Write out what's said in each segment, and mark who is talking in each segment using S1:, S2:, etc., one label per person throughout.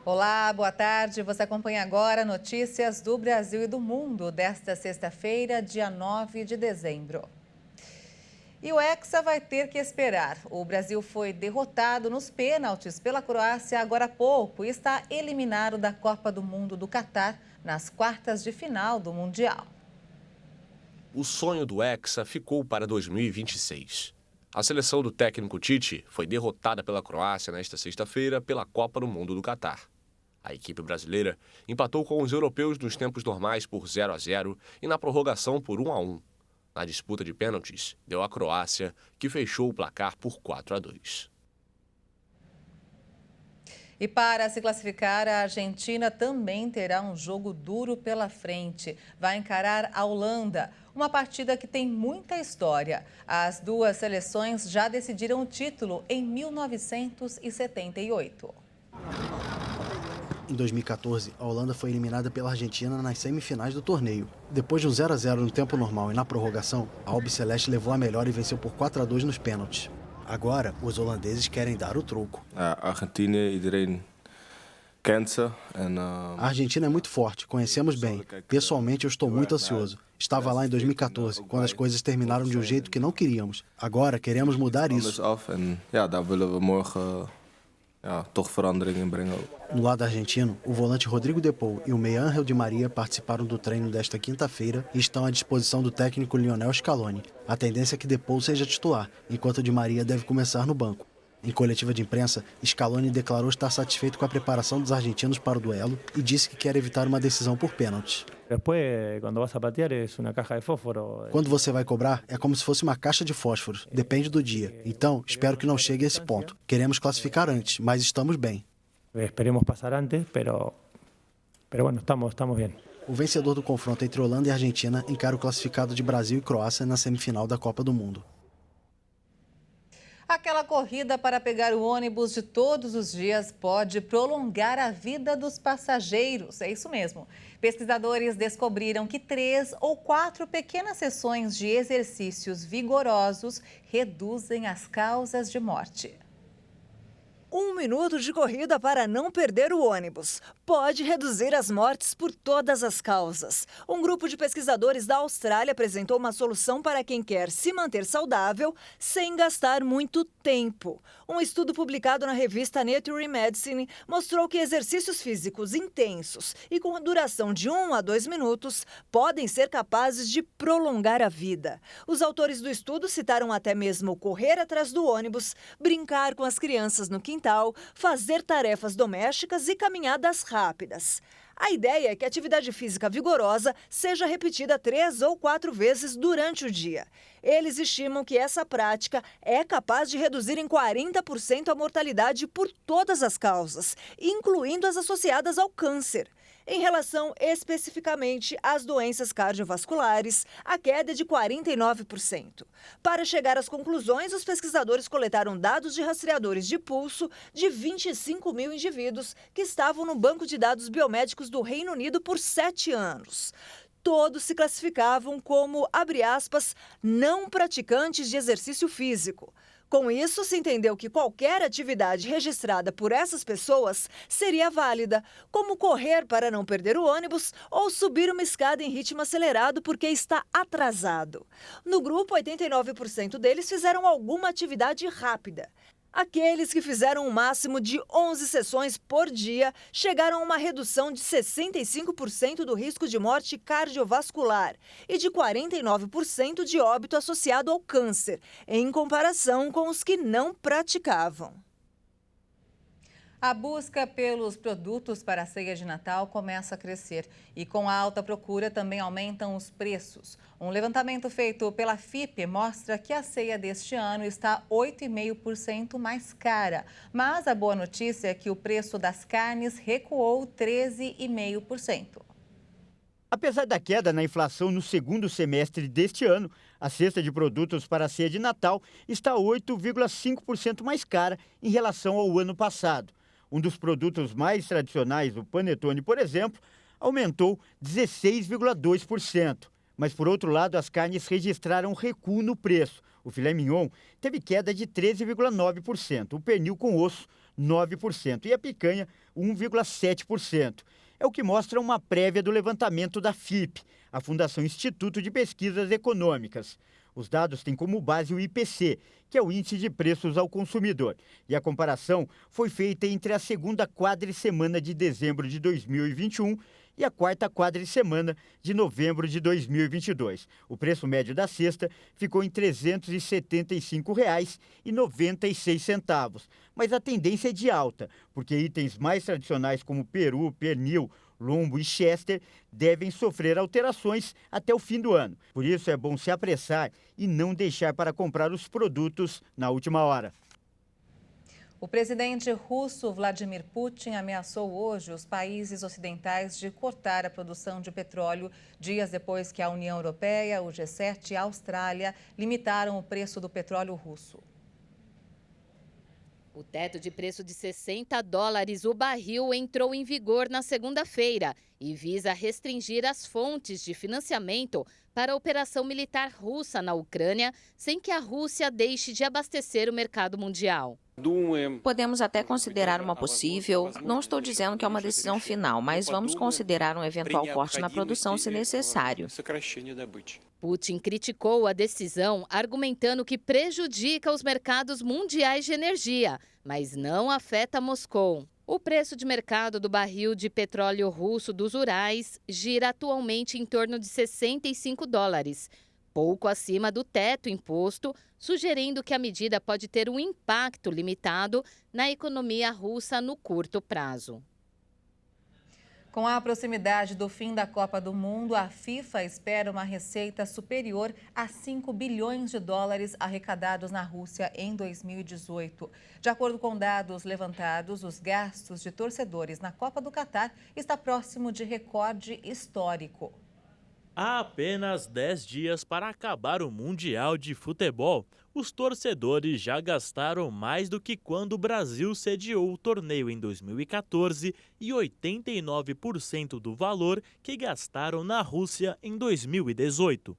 S1: Olá, boa tarde. Você acompanha agora notícias do Brasil e do mundo desta sexta-feira, dia 9 de dezembro. E o Hexa vai ter que esperar. O Brasil foi derrotado nos pênaltis pela Croácia agora há pouco e está eliminado da Copa do Mundo do Catar nas quartas de final do Mundial.
S2: O sonho do Hexa ficou para 2026. A seleção do técnico Tite foi derrotada pela Croácia nesta sexta-feira pela Copa do Mundo do Catar. A equipe brasileira empatou com os europeus nos tempos normais por 0-0 e na prorrogação por 1-1. Na disputa de pênaltis, deu a Croácia, que fechou o placar por 4-2.
S1: E para se classificar, a Argentina também terá um jogo duro pela frente. Vai encarar a Holanda, uma partida que tem muita história. As duas seleções já decidiram o título em 1978.
S3: Em 2014, a Holanda foi eliminada pela Argentina nas semifinais do torneio. Depois de um 0-0 no tempo normal e na prorrogação, a Albiceleste levou a melhor e venceu por 4-2 nos pênaltis. Agora, os holandeses querem dar o troco.
S4: A
S3: Argentina é muito forte, conhecemos bem. Pessoalmente, eu estou muito ansioso. Estava lá em 2014, quando as coisas terminaram de um jeito que não queríamos. Agora, queremos mudar isso. No lado argentino, o volante Rodrigo De Paul e o meia Ángel Di Maria participaram do treino desta quinta-feira e estão à disposição do técnico Lionel Scaloni. A tendência é que De Paul seja titular, enquanto Di Maria deve começar no banco. Em coletiva de imprensa, Scaloni declarou estar satisfeito com a preparação dos argentinos para o duelo e disse que quer evitar uma decisão por pênalti. Quando você vai cobrar, é como se fosse uma caixa de fósforos. Depende do dia. Então, espero que não chegue a esse ponto. Queremos classificar antes, mas estamos bem.
S5: Esperemos passar antes, pero bueno, estamos bem.
S3: O vencedor do confronto entre Holanda e Argentina encara o classificado de Brasil e Croácia na semifinal da Copa do Mundo.
S1: Aquela corrida para pegar o ônibus de todos os dias pode prolongar a vida dos passageiros. É isso mesmo. Pesquisadores descobriram que 3 ou 4 pequenas sessões de exercícios vigorosos reduzem as causas de morte.
S6: 1 minuto de corrida para não perder o ônibus pode reduzir as mortes por todas as causas. Um grupo de pesquisadores da Austrália apresentou uma solução para quem quer se manter saudável sem gastar muito tempo. Um estudo publicado na revista Nature Medicine mostrou que exercícios físicos intensos e com duração de 1 a 2 minutos podem ser capazes de prolongar a vida. Os autores do estudo citaram até mesmo correr atrás do ônibus, brincar com as crianças no quintal, fazer tarefas domésticas e caminhadas rápidas. A ideia é que a atividade física vigorosa seja repetida 3 ou 4 vezes durante o dia. Eles estimam que essa prática é capaz de reduzir em 40% a mortalidade por todas as causas, incluindo as associadas ao câncer. Em relação especificamente às doenças cardiovasculares, a queda é de 49%. Para chegar às conclusões, os pesquisadores coletaram dados de rastreadores de pulso de 25 mil indivíduos que estavam no banco de dados biomédicos do Reino Unido por 7 anos. Todos se classificavam como, abre aspas, não praticantes de exercício físico. Com isso, se entendeu que qualquer atividade registrada por essas pessoas seria válida, como correr para não perder o ônibus ou subir uma escada em ritmo acelerado porque está atrasado. No grupo, 89% deles fizeram alguma atividade rápida. Aqueles que fizeram um máximo de 11 sessões por dia chegaram a uma redução de 65% do risco de morte cardiovascular e de 49% de óbito associado ao câncer, em comparação com os que não praticavam.
S1: A busca pelos produtos para a ceia de Natal começa a crescer e com a alta procura também aumentam os preços. Um levantamento feito pela FIPE mostra que a ceia deste ano está 8,5% mais cara. Mas a boa notícia é que o preço das carnes recuou 13,5%.
S7: Apesar da queda na inflação no segundo semestre deste ano, a cesta de produtos para a ceia de Natal está 8,5% mais cara em relação ao ano passado. Um dos produtos mais tradicionais, o panetone, por exemplo, aumentou 16,2%. Mas, por outro lado, as carnes registraram um recuo no preço. O filé mignon teve queda de 13,9%, o pernil com osso 9% e a picanha 1,7%. É o que mostra uma prévia do levantamento da FIPE, a Fundação Instituto de Pesquisas Econômicas. Os dados têm como base o IPC, que é o Índice de Preços ao Consumidor. E a comparação foi feita entre a segunda quadricemana de dezembro de 2021 e a quarta quadricemana de novembro de 2022. O preço médio da cesta ficou em R$ 375,96. Mas a tendência é de alta, porque itens mais tradicionais como peru, pernil, lombo e chester devem sofrer alterações até o fim do ano. Por isso é bom se apressar e não deixar para comprar os produtos na última hora.
S1: O presidente russo Vladimir Putin ameaçou hoje os países ocidentais de cortar a produção de petróleo, dias depois que a União Europeia, o G7 e a Austrália limitaram o preço do petróleo russo.
S4: O teto de preço de $60 o barril entrou em vigor na segunda-feira e visa restringir as fontes de financiamento para a operação militar russa na Ucrânia, sem que a Rússia deixe de abastecer o mercado mundial.
S8: Podemos até considerar uma possível, não estou dizendo que é uma decisão final, mas vamos considerar um eventual corte na produção se necessário.
S4: Putin criticou a decisão, argumentando que prejudica os mercados mundiais de energia, mas não afeta Moscou. O preço de mercado do barril de petróleo russo dos Urais gira atualmente em torno de $65, pouco acima do teto imposto, sugerindo que a medida pode ter um impacto limitado na economia russa no curto prazo.
S1: Com a proximidade do fim da Copa do Mundo, a FIFA espera uma receita superior a $5 bilhões arrecadados na Rússia em 2018. De acordo com dados levantados, os gastos de torcedores na Copa do Catar está próximo de recorde histórico.
S9: Há apenas 10 dias para acabar o Mundial de Futebol. Os torcedores já gastaram mais do que quando o Brasil sediou o torneio em 2014 e 89% do valor que gastaram na Rússia em 2018.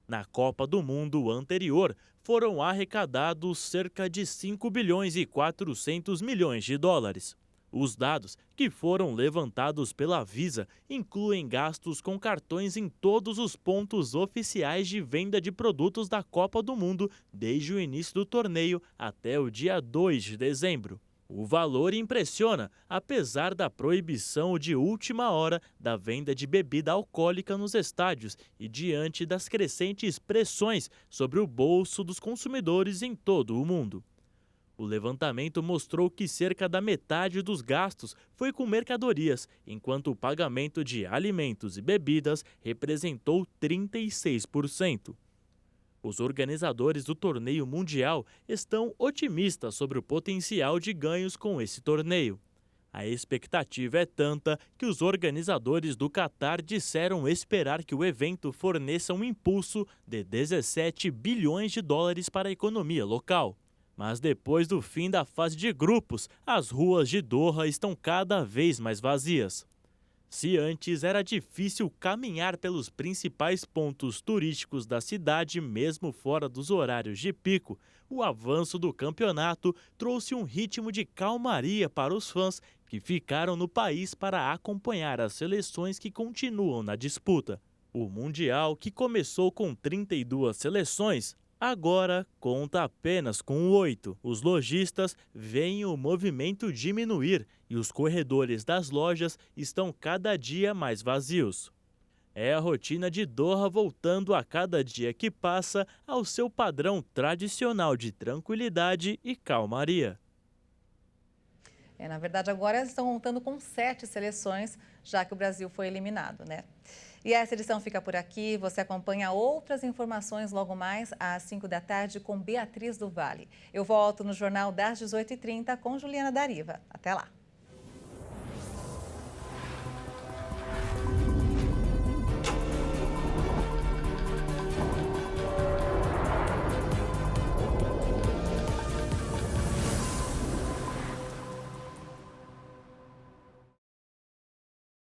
S9: Na Copa do Mundo anterior, foram arrecadados cerca de $5 bilhões e 400 milhões. Os dados que foram levantados pela Visa incluem gastos com cartões em todos os pontos oficiais de venda de produtos da Copa do Mundo desde o início do torneio até o dia 2 de dezembro. O valor impressiona, apesar da proibição de última hora da venda de bebida alcoólica nos estádios e diante das crescentes pressões sobre o bolso dos consumidores em todo o mundo. O levantamento mostrou que cerca da metade dos gastos foi com mercadorias, enquanto o pagamento de alimentos e bebidas representou 36%. Os organizadores do torneio mundial estão otimistas sobre o potencial de ganhos com esse torneio. A expectativa é tanta que os organizadores do Catar disseram esperar que o evento forneça um impulso de $17 bilhões para a economia local. Mas depois do fim da fase de grupos, as ruas de Doha estão cada vez mais vazias. Se antes era difícil caminhar pelos principais pontos turísticos da cidade, mesmo fora dos horários de pico, o avanço do campeonato trouxe um ritmo de calmaria para os fãs que ficaram no país para acompanhar as seleções que continuam na disputa. O Mundial, que começou com 32 seleções, agora conta apenas com 8. Os lojistas veem o movimento diminuir e os corredores das lojas estão cada dia mais vazios. É a rotina de Doha voltando a cada dia que passa ao seu padrão tradicional de tranquilidade e calmaria.
S1: Na verdade, agora estão contando com 7 seleções, já que o Brasil foi eliminado, né? E essa edição fica por aqui. Você acompanha outras informações logo mais às 5 da tarde com Beatriz do Vale. Eu volto no Jornal das 18h30 com Juliana Dariva. Até lá!